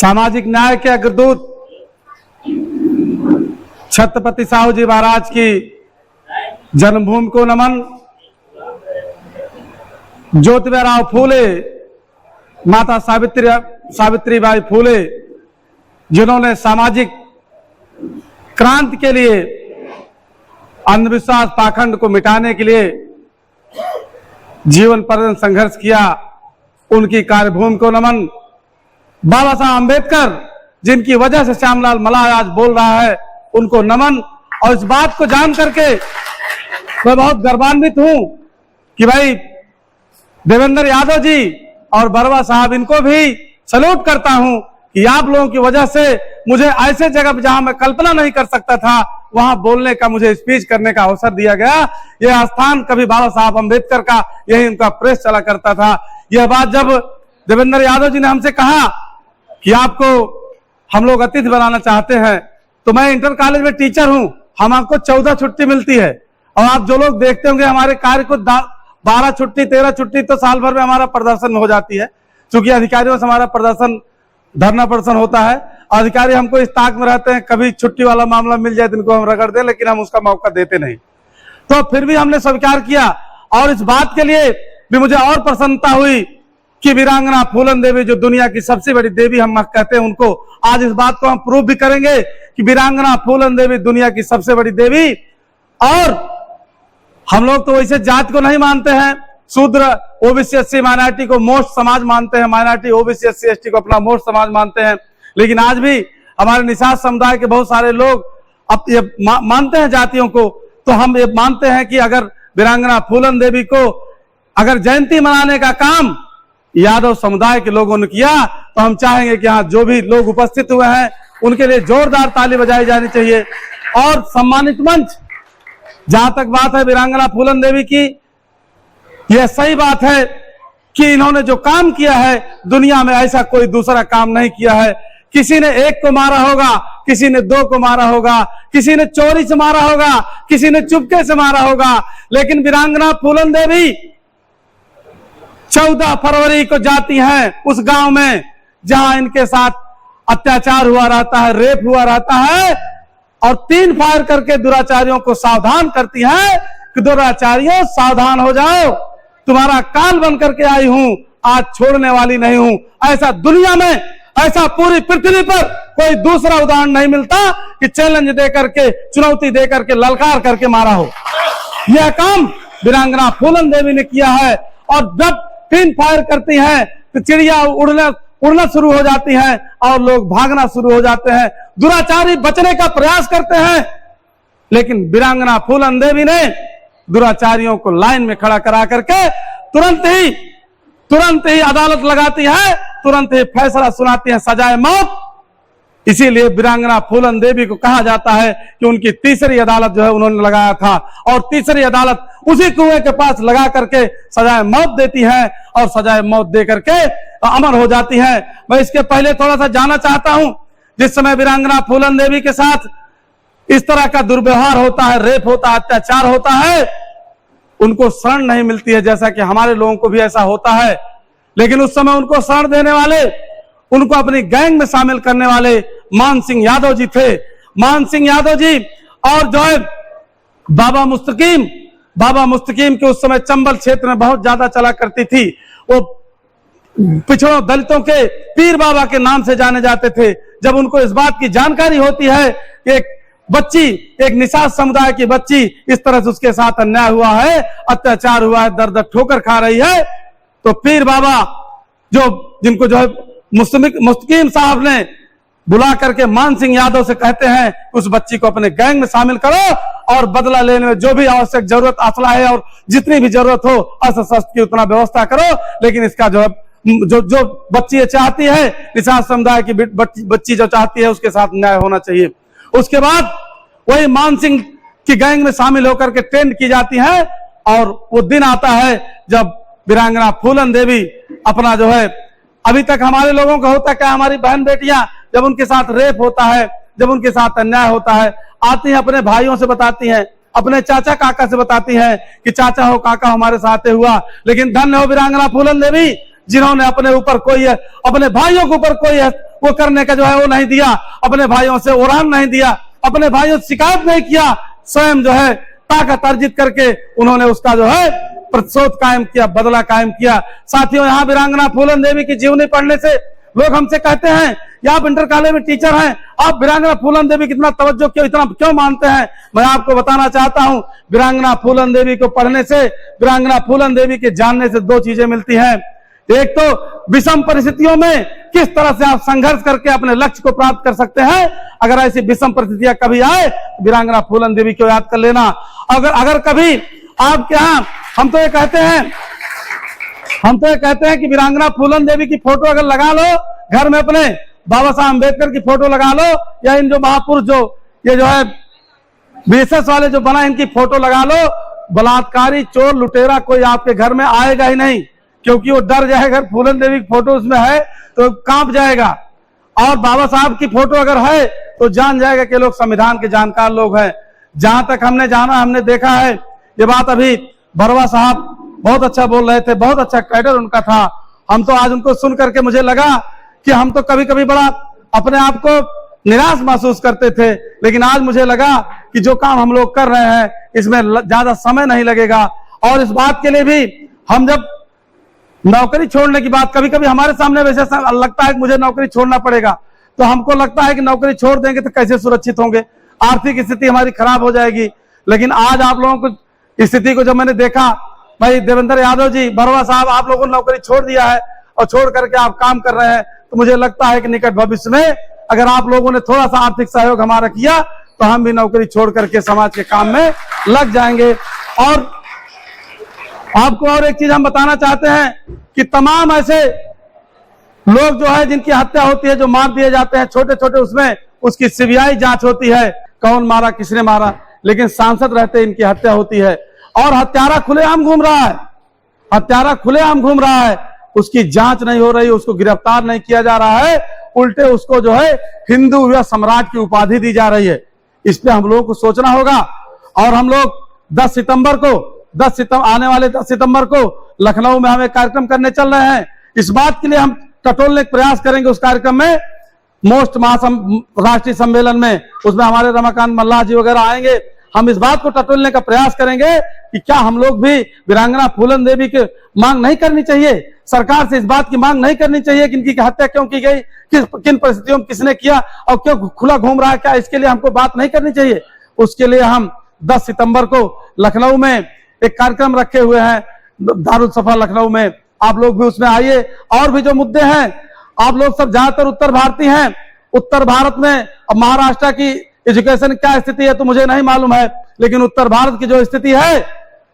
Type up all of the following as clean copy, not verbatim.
सामाजिक न्याय के अग्रदूत छत्रपति साहू जी महाराज की जन्मभूमि को नमन। ज्योतिबा फूले, माता सावित्रीबाई फूले, जिन्होंने सामाजिक क्रांति के लिए, अंधविश्वास पाखंड को मिटाने के लिए जीवन पर्यंत संघर्ष किया, उनकी कार्यभूमि को नमन। बाबा साहब अम्बेडकर, जिनकी वजह से श्यामलाल मलाह आज बोल रहा है, उनको नमन। और इस बात को जान करके मैं बहुत गर्वान्वित हूं कि भाई देवेंद्र यादव जी और बरवा साहब, इनको भी सैल्यूट करता हूं कि आप लोगों की वजह से मुझे ऐसे जगह जहां मैं कल्पना नहीं कर सकता था, वहां बोलने का, मुझे स्पीच करने का अवसर दिया गया। यह स्थान कभी बाबा साहब अम्बेडकर का, यही उनका प्रेस चला करता था। यह बात जब देवेंद्र यादव जी ने हमसे कहा कि आपको हम लोग अतिथि बनाना चाहते हैं, तो मैं इंटर कॉलेज में टीचर हूं, हम आपको 14 छुट्टी मिलती है, और आप जो लोग देखते होंगे हमारे कार्य को 12 छुट्टी 13 छुट्टी तो साल भर में हमारा प्रदर्शन हो जाती है। क्योंकि अधिकारियों से हमारा प्रदर्शन, धरना प्रदर्शन होता है। अधिकारी हमको इस ताक में रहते हैं, कभी छुट्टी वाला मामला मिल जाए तो इनको हम रगड़ दें, लेकिन हम उसका मौका देते नहीं। तो फिर भी हमने स्वीकार किया, और इस बात के लिए भी मुझे और प्रसन्नता हुई कि वीरांगना फूलन देवी, जो दुनिया की सबसे बड़ी देवी हम कहते हैं उनको, आज इस बात को हम प्रूव भी करेंगे कि वीरांगना फूलन देवी दुनिया की सबसे बड़ी देवी। और हम लोग तो वैसे जात को नहीं मानते हैं, शूद्र ओबीसी एससी माइनॉरिटी को मोस्ट समाज मानते हैं, माइनॉरिटी ओबीसी एससी एसटी को अपना मोस्ट समाज मानते हैं। लेकिन आज भी हमारे निषाद समुदाय के बहुत सारे लोग अब ये मानते हैं जातियों को। तो हम ये मानते हैं कि अगर वीरांगना फूलन देवी को अगर जयंती मनाने का काम यादव समुदाय के लोगों ने किया, तो हम चाहेंगे कि यहाँ जो भी लोग उपस्थित हुए हैं उनके लिए जोरदार ताली बजाई जानी चाहिए। और सम्मानित मंच, जहां तक बात है वीरांगना फूलन देवी की, यह सही बात है कि इन्होंने जो काम किया है, दुनिया में ऐसा कोई दूसरा काम नहीं किया है। किसी ने एक को मारा होगा, किसी ने 2 को मारा होगा, किसी ने चोरी से मारा होगा, किसी ने चुपके से मारा होगा, लेकिन वीरांगना फूलन देवी 14 फरवरी को जाती हैं उस गांव में जहां इनके साथ अत्याचार हुआ रहता है, रेप हुआ रहता है, और 3 फायर करके दुराचारियों को सावधान करती हैं कि दुराचारियों सावधान हो जाओ, तुम्हारा काल बन करके आई हूं, आज छोड़ने वाली नहीं हूं। ऐसा दुनिया में, ऐसा पूरी पृथ्वी पर कोई दूसरा उदाहरण नहीं मिलता कि चैलेंज दे करके, चुनौती दे करके, ललकार करके मारा हो। यह काम वीरांगना फूलन देवी ने किया है। और जब 3 फायर करती हैं तो चिड़िया उड़ना शुरू हो जाती हैं और लोग भागना शुरू हो जाते हैं, दुराचारी बचने का प्रयास करते हैं। लेकिन वीरांगना फूलन देवी ने दुराचारियों को लाइन में खड़ा करा करके तुरंत ही अदालत लगाती है, तुरंत ही फैसला सुनाती है, सजाए मौत। इसीलिए वीरांगना फूलन देवी को कहा जाता है कि उनकी तीसरी अदालत जो है उन्होंने लगाया था, और तीसरी अदालत उसी कुएं के पास लगा करके सजाए मौत देती है, और सजाए मौत दे करके अमर हो जाती है। मैं इसके पहले थोड़ा सा जानना चाहता हूं, जिस समय वीरांगना फूलन देवी के साथ इस तरह का दुर्व्यवहार होता है, रेप होता है, अत्याचार होता है, उनको शरण नहीं मिलती है, जैसा कि हमारे लोगों को भी ऐसा होता है। लेकिन उस समय उनको शरण देने वाले, उनको अपनी गैंग में शामिल करने वाले मान सिंह यादव जी थे। मान सिंह यादव जी और जो है बाबा मुस्तकीम के उस समय चंबल क्षेत्र में बहुत ज्यादा चला करती थी। वो पिछड़ों दलितों के पीर बाबा के नाम से जाने जाते थे। जब उनको इस बात की जानकारी होती है कि एक बच्ची, एक निषाद समुदाय की बच्ची, इस तरह से उसके साथ अन्याय हुआ है, अत्याचार हुआ है, दर दर ठोकर खा रही है, तो पीर बाबा जिनको जो है मुस्तकीम साहब ने बुला करके मान सिंह यादव से कहते हैं, उस बच्ची को अपने गैंग में शामिल करो और बदला लेने में जो भी आवश्यक जरूरत असला है और जितनी भी जरूरत हो अस्त्र शस्त्र की उतना व्यवस्था करो। लेकिन इसका जो बच्ची चाहती है, निषाद समुदाय की बच्ची जो चाहती है, उसके साथ न्याय होना चाहिए। उसके बाद वही मान सिंह की गैंग में शामिल होकर के ट्रेंड की जाती है, और वो दिन आता है जब वीरांगना फूलन देवी अपना जो है, अभी तक हमारे लोगों का होता क्या, हमारी बहन बेटियां जब उनके साथ रेप होता है, जब उनके साथ अन्याय होता है, आती हैं अपने भाइयों से बताती हैं, अपने चाचा काका से बताती हैं कि चाचा हो, काका हमारे साथ हुआ। लेकिन धन्य हो वीरांगना फूलन देवी, जिन्होंने अपने ऊपर कोई, अपने भाइयों के ऊपर कोई वो करने का जो है वो नहीं दिया, अपने भाइयों से उड़ान नहीं दिया, अपने भाइयों से शिकायत नहीं किया, स्वयं जो है ताकत अर्जित करके उन्होंने उसका जो है प्रतिशोध कायम किया, बदला कायम किया। साथियों, यहाँ वीरांगना फूलन देवी की जीवनी पढ़ने से लोग हमसे कहते हैं, या आप इंटर कॉलेज में टीचर हैं, आप वीरांगना फूलन देवी कितना तवज्जो क्यों, इतना क्यों मानते हैं? मैं आपको बताना चाहता हूं, वीरांगना फूलन देवी को पढ़ने से, वीरांगना फूलन देवी के जानने से दो चीजें मिलती हैं। एक तो विषम परिस्थितियों में किस तरह से आप संघर्ष करके अपने लक्ष्य को प्राप्त कर सकते हैं। अगर ऐसी विषम परिस्थितियां कभी आए, वीरांगना फूलन देवी को याद कर लेना। अगर कभी आपके यहाँ हम तो ये कहते हैं कि वीरांगना फूलन देवी की फोटो अगर लगा लो घर में, अपने बाबा साहब अम्बेडकर की फोटो लगा लो, या इन जो महापुरुष जो ये जो है बीएसएस वाले जो बना, इनकी फोटो लगा लो, बलात्कारी, चोर, लुटेरा कोई आपके घर में आएगा ही नहीं, क्योंकि वो डर जाएगा। फूलन देवी की फोटो उसमें है तो कांप जाएगा, और बाबा साहब की फोटो अगर है तो जान जाएगा कि लोग संविधान के जानकार लोग हैं। जहां तक हमने जाना, हमने देखा है, ये बात अभी बरवा साहब बहुत अच्छा बोल रहे थे, बहुत अच्छा कैडर उनका था। हम तो आज उनको सुन करके मुझे लगा कि हम तो कभी कभी बड़ा अपने आप को निराश महसूस करते थे, लेकिन आज मुझे लगा कि जो काम हम लोग कर रहे हैं इसमें ज्यादा समय नहीं लगेगा। और इस बात के लिए भी हम जब नौकरी छोड़ने की बात, कभी कभी हमारे सामने वैसे लगता है कि मुझे नौकरी छोड़ना पड़ेगा, तो हमको लगता है कि नौकरी छोड़ देंगे तो कैसे सुरक्षित होंगे, आर्थिक स्थिति हमारी खराब हो जाएगी। लेकिन आज आप लोगों को स्थिति को जब मैंने देखा, भाई देवेंद्र यादव जी, बरवा साहब, आप लोगों ने नौकरी छोड़ दिया है और छोड़ करके आप काम कर रहे हैं, तो मुझे लगता है कि निकट भविष्य में अगर आप लोगों ने थोड़ा सा आर्थिक सहयोग हमारा किया तो हम भी नौकरी छोड़ करके समाज के काम में लग जाएंगे। और आपको और एक चीज हम बताना चाहते हैं कि तमाम ऐसे लोग जो है जिनकी हत्या होती है, जो मार दिए जाते हैं छोटे छोटे, उसमें उसकी सीबीआई जांच होती है, कौन मारा, किसने मारा, लेकिन सांसद रहते इनकी हत्या होती है। और हत्यारा खुलेआम घूम रहा है, हत्यारा खुलेआम घूम रहा है, उसकी जांच नहीं हो रही, उसको गिरफ्तार नहीं किया जा रहा है, उल्टे उसको जो है हिंदू या सम्राट की उपाधि दी जा रही है। इस पे हम लोगों को सोचना होगा। और हम लोग 10 सितंबर आने वाले 10 सितंबर को लखनऊ में हम एक कार्यक्रम करने चल रहे हैं। इस बात के लिए हम टटोलने का प्रयास करेंगे उस कार्यक्रम में, मोस्ट राष्ट्रीय सम्मेलन में, उसमें हमारे रमाकांत मल्लाह जी वगैरह आएंगे। हम इस बात को टटोलने का प्रयास करेंगे कि क्या हम लोग भी वीरांगना फूलन देवी की मांग नहीं करनी चाहिए, सरकार से इस बात की मांग नहीं करनी चाहिए कि इनकी हत्या क्यों की गई, किन परिस्थितियों में किसने किया और क्यों खुला घूम रहा है, क्या इसके लिए हमको बात नहीं करनी चाहिए? उसके लिए हम 10 सितंबर को लखनऊ में एक कार्यक्रम रखे हुए हैं, दारुल सफा लखनऊ में, आप लोग भी उसमें आइए। और भी जो मुद्दे हैं, आप लोग सब ज्यादातर उत्तर भारतीय हैं, उत्तर भारत में अब महाराष्ट्र की एजुकेशन क्या स्थिति है तो मुझे नहीं मालूम है, लेकिन उत्तर भारत की जो स्थिति है,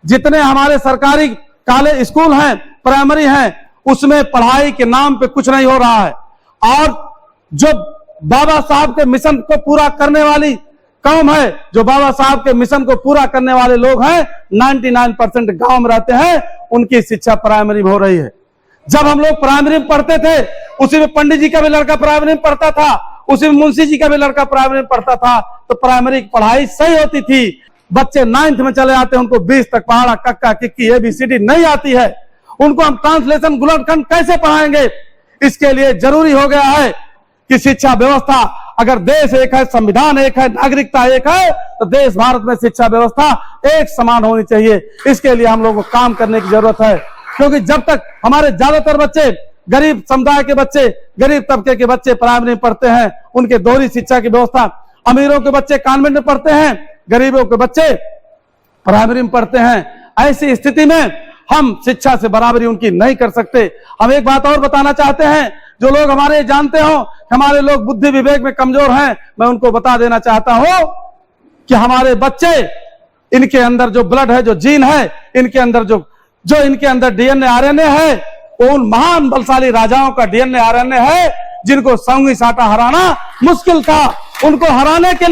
जितने हमारे सरकारी कॉलेज स्कूल हैं, प्राइमरी हैं, उसमें पढ़ाई के नाम पे कुछ नहीं हो रहा है। और जो बाबा साहब के मिशन को पूरा करने वाली कौम है, जो बाबा साहब के मिशन को पूरा करने वाले लोग हैं, 99% गांव में रहते हैं, उनकी शिक्षा प्राइमरी में हो रही है। जब हम लोग प्राइमरी में पढ़ते थे, उसी में पंडित जी का भी लड़का प्राइमरी में पढ़ता था, उसी में मुंशी जी का भी लड़का प्राइमरी में पढ़ता था, तो प्राइमरी की पढ़ाई सही होती थी। बच्चे 9th में चले आते हैं, उनको 20 तक पहाड़ा, कक्का, किक्की, ABCD नहीं आती है, उनको हम ट्रांसलेशन, गुणनखंड कैसे पढ़ाएंगे? इसके लिए जरूरी हो गया है कि शिक्षा व्यवस्था, अगर देश एक है, संविधान एक है, नागरिकता एक है, तो देश भारत में शिक्षा व्यवस्था एक समान होनी चाहिए। इसके लिए हम लोगों को काम करने की जरूरत है, क्योंकि जब तक हमारे ज्यादातर बच्चे, गरीब समुदाय के बच्चे, गरीब तबके के बच्चे प्राइमरी में पढ़ते हैं, उनके दोहरी शिक्षा की व्यवस्था, अमीरों के बच्चे कॉन्वेंट में पढ़ते हैं, गरीबों के बच्चे प्राइमरी में पढ़ते हैं। ऐसी स्थिति में हम शिक्षा से बराबरी उनकी नहीं कर सकते। हम एक बात और बताना चाहते हैं, जो लोग हमारे जानते हो हमारे लोग बुद्धि विवेक में कमजोर हैं, मैं उनको बता देना चाहता हूं कि हमारे बच्चे, इनके अंदर जो ब्लड है, जो जीन है, इनके अंदर जो इनके अंदर DNA RNA है, वो उन महान बलशाली राजाओं का DNA RNA है, जिनको संगी साटा हराना मुश्किल था। उनको हराने के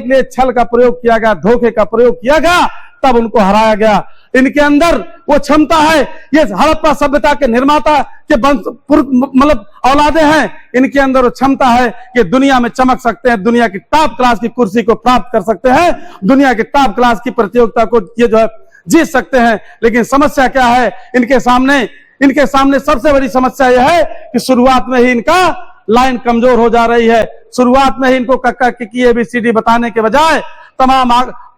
लिए छल का प्रयोग किया गया, धोखे का प्रयोग किया गया, तब उनको हराया गया। इनके अंदर वो क्षमता है, ये हड़प्पा सभ्यता के निर्माता के मतलब औलादे हैं, इनके अंदर वो क्षमता है कि दुनिया में चमक सकते हैं, दुनिया की टॉप क्लास की कुर्सी को प्राप्त कर सकते हैं, दुनिया की टॉप क्लास की प्रतियोगिता को ये जो है जीत सकते हैं। लेकिन समस्या क्या है, इनके सामने इनके सामने सबसे बड़ी समस्या यह है कि शुरुआत में ही इनका लाइन कमजोर हो जा रही है। शुरुआत में ही इनको कक्का किकी ABCD बताने के बजाय तमाम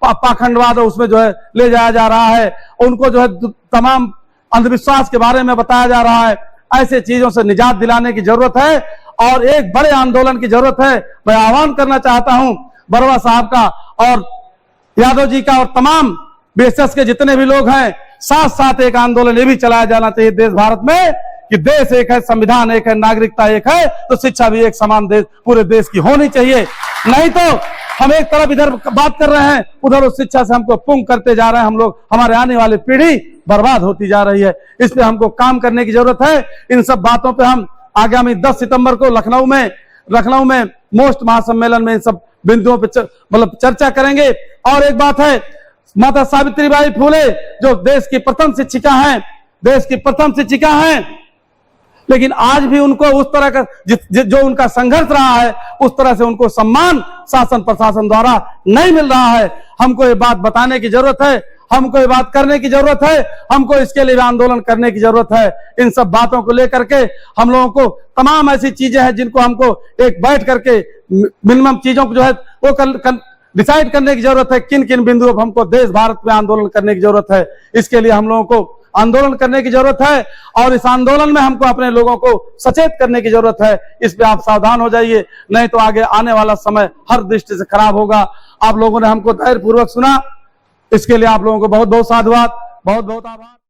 पाखंडवाद उसमें जो है ले जाया जा रहा है। उनको जो है तमाम अंधविश्वास के बारे में बताया जा रहा है। ऐसे चीजों से निजात दिलाने की जरूरत है और एक बड़े आंदोलन की जरूरत है। मैं आह्वान करना चाहता हूं बरवा साहब का और यादव जी का और तमाम BSS के जितने भी लोग हैं, साथ साथ एक आंदोलन ये भी चलाया जाना चाहिए देश भारत में कि देश एक है, संविधान एक है, नागरिकता एक है, तो शिक्षा भी एक समान देश पूरे देश की होनी चाहिए। नहीं तो हम एक तरफ इधर बात कर रहे हैं, उधर उस शिक्षा से हमको पुंग करते जा रहे हैं। हम लोग, हमारे आने वाली पीढ़ी बर्बाद होती जा रही है। इस पे हमको काम करने की जरूरत है। इन सब बातों पे हम आगामी 10 सितंबर को लखनऊ में मोस्ट महासम्मेलन में इन सब बिंदुओं पे मतलब चर्चा करेंगे। और एक बात है, माता सावित्रीबाई फुले जो देश की प्रथम शिक्षिका हैं, लेकिन आज भी उनको उस तरह का जो उनका संघर्ष रहा है उस तरह से उनको सम्मान शासन प्रशासन द्वारा नहीं मिल रहा है। हमको ये बात बताने की जरूरत है, हमको ये बात करने की जरूरत है, हमको इसके लिए आंदोलन करने की जरूरत है। इन सब बातों को लेकर के हम लोगों को तमाम ऐसी चीजें हैं जिनको हमको एक बैठ करके मिनिमम चीजों को जो है वो डिसाइड करने की जरूरत है। किन किन बिंदुओं पर हमको देश भारत में आंदोलन करने की जरूरत है, इसके लिए हम लोगों को आंदोलन करने की जरूरत है और इस आंदोलन में हमको अपने लोगों को सचेत करने की जरूरत है। इस पे आप सावधान हो जाइए, नहीं तो आगे आने वाला समय हर दृष्टि से खराब होगा। आप लोगों ने हमको धैर्यपूर्वक सुना, इसके लिए आप लोगों को बहुत बहुत साधुवाद, बहुत बहुत आभार।